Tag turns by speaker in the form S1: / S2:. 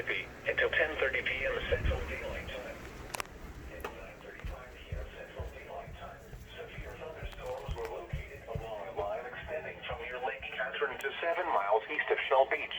S1: Mississippi until 10:30 p.m. Central Daylight Time. At 9:35 p.m. Central Daylight Time, severe thunderstorms were located along a line extending from near Lake Catherine to 7 miles east of Shell Beach.